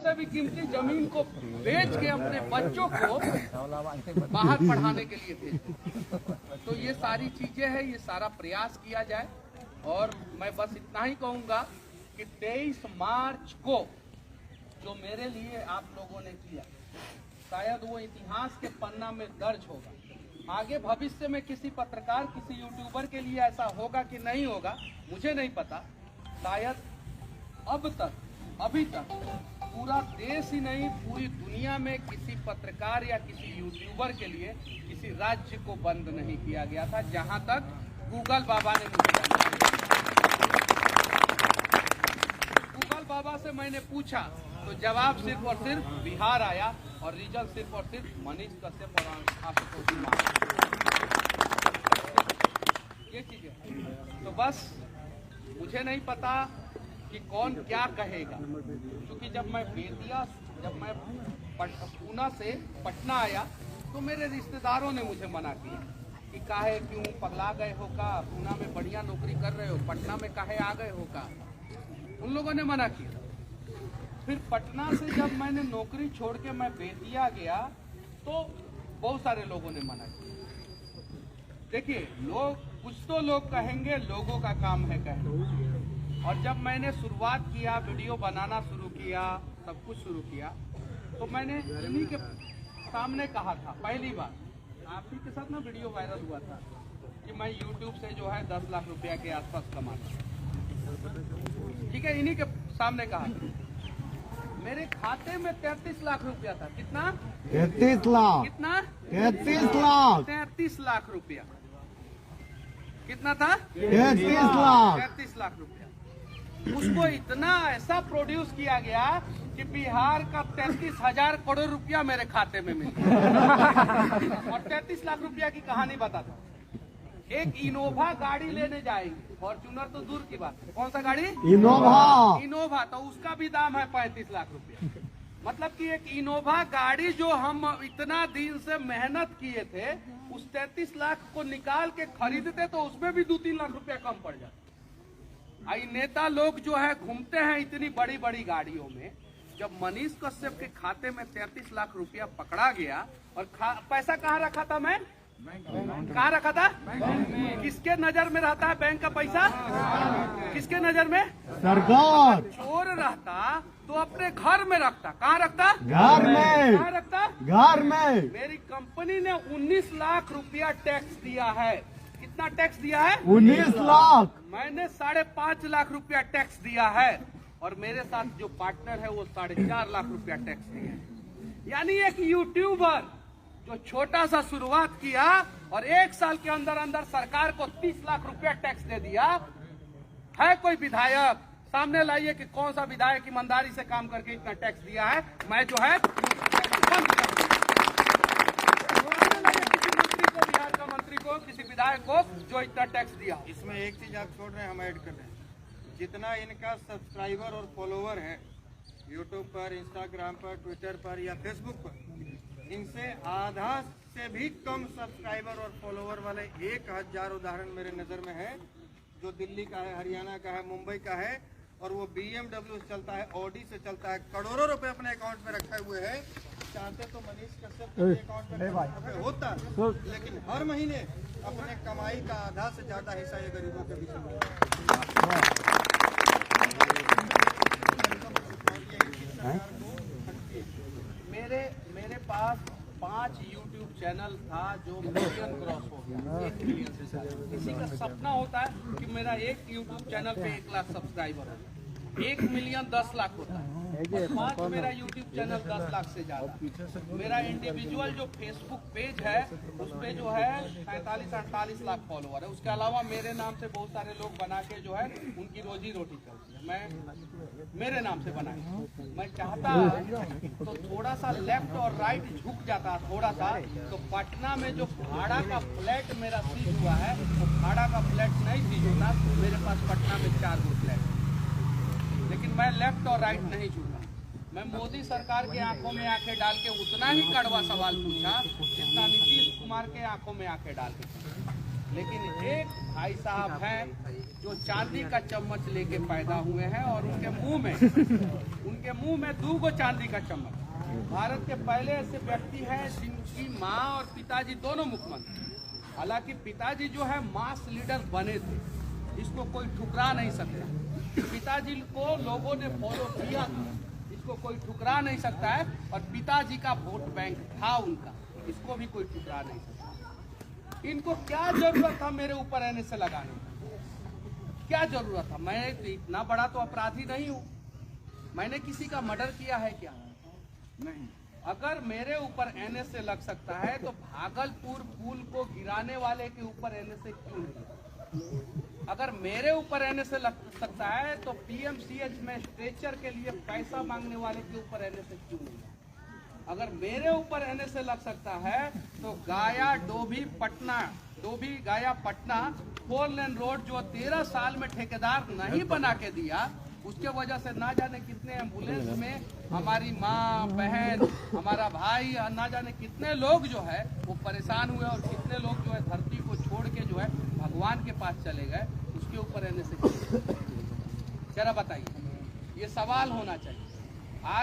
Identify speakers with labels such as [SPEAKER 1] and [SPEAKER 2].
[SPEAKER 1] से भी कीमती जमीन को बेच के अपने बच्चों को बाहर पढ़ाने के लिए भेज। तो ये सारी चीजें हैं, ये सारा प्रयास किया जाए। और मैं बस इतना ही कहूंगा कि 23 मार्च को जो मेरे लिए आप लोगों ने किया, शायद वो इतिहास के पन्ना में दर्ज होगा। आगे भविष्य में किसी पत्रकार, किसी यूट्यूबर के लिए ऐसा होगा कि नहीं होगा, मुझे नहीं पता। शायद अभी तक पूरा देश ही नहीं, पूरी दुनिया में किसी पत्रकार या किसी यूट्यूबर के लिए किसी राज्य को बंद नहीं किया गया था, जहां तक गूगल बाबा ने मुझे गूगल बाबा से मैंने पूछा तो जवाब सिर्फ और सिर्फ बिहार आया, और रीजन सिर्फ और सिर्फ मनीष कश्यप और आशुतोष कुमार। ये चीजें तो बस मुझे नहीं पता कि कौन क्या कहेगा, क्योंकि जब मैं पूना से पटना आया तो मेरे रिश्तेदारों ने मुझे मना किया कि काहे क्यों पगला गए हो का, पूना में बढ़िया नौकरी कर रहे हो, पटना में काहे आ गए हो का, उन लोगों ने मना किया। फिर पटना से जब मैंने नौकरी छोड़ के मैं बेतिया गया तो बहुत सारे लोगों ने मना किया। देखिए, कुछ तो लोग कहेंगे, लोगों का काम है कहना। और जब मैंने शुरुआत किया, वीडियो बनाना शुरू किया, सब कुछ शुरू किया, तो मैंने इन्हीं के सामने कहा था पहली बार, आप ही के साथ ना वीडियो वायरल हुआ था कि मैं YouTube से जो है 10 लाख रुपया के आसपास कमाता। ठीक है, इन्हीं के सामने कहा था। मेरे खाते में 33 लाख रुपया था। कितना?
[SPEAKER 2] 33 लाख।
[SPEAKER 1] कितना?
[SPEAKER 2] 33 लाख।
[SPEAKER 1] 33 लाख रुपया। कितना था?
[SPEAKER 2] 33 लाख।
[SPEAKER 1] 33 लाख रुपया। उसको इतना ऐसा प्रोड्यूस किया गया कि बिहार का 33,000 करोड़ रुपया मेरे खाते में मिला। और 33 लाख रुपया की कहानी बताता हूँ। एक इनोवा गाड़ी लेने जाएंगे, फॉर्च्यूनर तो दूर की बात है, कौन सा गाड़ी? इनोवा। तो उसका भी दाम है 35 लाख रुपया। मतलब कि एक इनोवा गाड़ी जो हम इतना दिन से मेहनत किए थे, उस 33 लाख को निकाल के खरीदते तो उसमें भी 2-3 लाख रुपया कम पड़ जाता। आई नेता लोग जो है घूमते हैं इतनी बड़ी बड़ी गाड़ियों में। जब मनीष कश्यप के खाते में 33 लाख रुपया पकड़ा गया, और पैसा कहाँ रखा था मैं? कहाँ रखा था? किसके नजर में रहता है बैंक का पैसा? किसके नजर में?
[SPEAKER 2] सरकार।
[SPEAKER 1] चोर रहता तो अपने घर में रखता। कहाँ रखता?
[SPEAKER 2] घर में।
[SPEAKER 1] कहाँ रखता?
[SPEAKER 2] घर में।
[SPEAKER 1] मेरी कंपनी ने 19 लाख रुपया टैक्स दिया है। कितना टैक्स दिया है?
[SPEAKER 2] 19 लाख।
[SPEAKER 1] मैंने 5.5 लाख रुपया टैक्स दिया है, और मेरे साथ जो पार्टनर है वो 4.5 लाख रुपया टैक्स दिया है। यानी एक यूट्यूबर जो छोटा सा शुरुआत किया और 1 साल के अंदर अंदर सरकार को 30 लाख रुपया टैक्स दे दिया। है कोई विधायक? सामने लाइए कि कौन सा विधायक ईमानदारी से काम करके इतना टैक्स दिया है। मैं जो है बिहार का मंत्री को, किसी विधायक को जो इतना टैक्स दिया।
[SPEAKER 3] इसमें एक चीज आप छोड़ रहे हैं, हम ऐड कर रहे हैं। जितना इनका सब्सक्राइबर और फॉलोवर है यूट्यूब पर, इंस्टाग्राम पर, ट्विटर पर या फेसबुक पर, इनसे आधा से भी कम सब्सक्राइबर और फॉलोवर वाले 1000 उदाहरण मेरे नजर में है, जो दिल्ली का है, हरियाणा का है, मुंबई का है, और वो BMW से चलता है, ऑडी से चलता है, करोड़ों रुपए अपने अकाउंट में रखे हुए हैं। चाहते तो मनीष कश्यप के अकाउंट में होता, लेकिन हर महीने अपने कमाई का आधा से ज्यादा हिस्सा ये गरीबों के बीच में।
[SPEAKER 1] मेरे पास 5 YouTube चैनल था जो मिलियन क्रॉस हो गया, 1 मिलियन से ज्यादा। किसी का सपना होता है कि मेरा एक YouTube चैनल पे 1 लाख सब्सक्राइबर हो, 1 मिलियन 10 लाख होता है। 5 मेरा YouTube चैनल 10 लाख से ज्यादा। मेरा इंडिविजुअल जो फेसबुक पेज है उस पे जो है 47-48 लाख फॉलोअर है। उसके अलावा मेरे नाम से बहुत सारे लोग बना के जो है उनकी रोजी रोटी चलती है। मैं मेरे नाम से बनाया। मैं चाहता तो थोड़ा सा लेफ्ट और राइट झुक जाता थोड़ा सा, तो पटना में जो भाड़ा का फ्लैट मेरा सीज हुआ है वो भाड़ा का फ्लैट नहीं सीज होता। मेरे पास पटना में 4 गो फ्लैट, लेकिन मैं लेफ्ट और राइट नहीं झुका। मैं मोदी सरकार के आंखों में आंखें डाल के उतना ही कड़वा सवाल पूछा जितना नीतीश कुमार के आंखों में आंखें डाल के पूछा। लेकिन एक भाई साहब हैं जो चांदी का चम्मच लेके पैदा हुए हैं और उनके मुंह में उनके मुंह में 2 गो चांदी का चम्मच। भारत के पहले ऐसे व्यक्ति हैं जिनकी माँ और पिताजी दोनों मुख्यमंत्री। हालांकि पिताजी जो है मास लीडर बने थे, इसको कोई ठुकरा नहीं सकता। पिताजी को लोगों ने फॉलो किया था, इसको कोई ठुकरा नहीं सकता है। और पिताजी का वोट बैंक था उनका, इसको भी कोई ठुकरा नहीं सकता। इनको क्या जरूरत था मेरे ऊपर एनएसए लगाने की? क्या जरूरत था? मैं इतना बड़ा तो अपराधी नहीं हूँ। मैंने किसी का मर्डर किया है क्या? नहीं। अगर मेरे ऊपर एनएसए लग सकता है तो भागलपुर पुल को गिराने वाले के ऊपर एनएसए क्यों नहीं? अगर मेरे ऊपर एनएसए लग सकता है तो पीएमसीएच में स्ट्रेचर के लिए पैसा मांगने वाले के ऊपर एनएसए क्यों नहीं? अगर मेरे ऊपर एनएसए लग सकता है तो गाया डोभी गाया पटना 4 लेन रोड जो 13 साल में ठेकेदार नहीं बना के दिया, उसके वजह से ना जाने कितने एम्बुलेंस में हमारी माँ बहन, हमारा भाई, ना जाने कितने लोग जो है वो परेशान हुए और कितने लोग जो है धरती को छोड़ के जो है भगवान के पास चले गए। उसके ऊपर एनएसए जरा बताइए, ये सवाल होना चाहिए। आज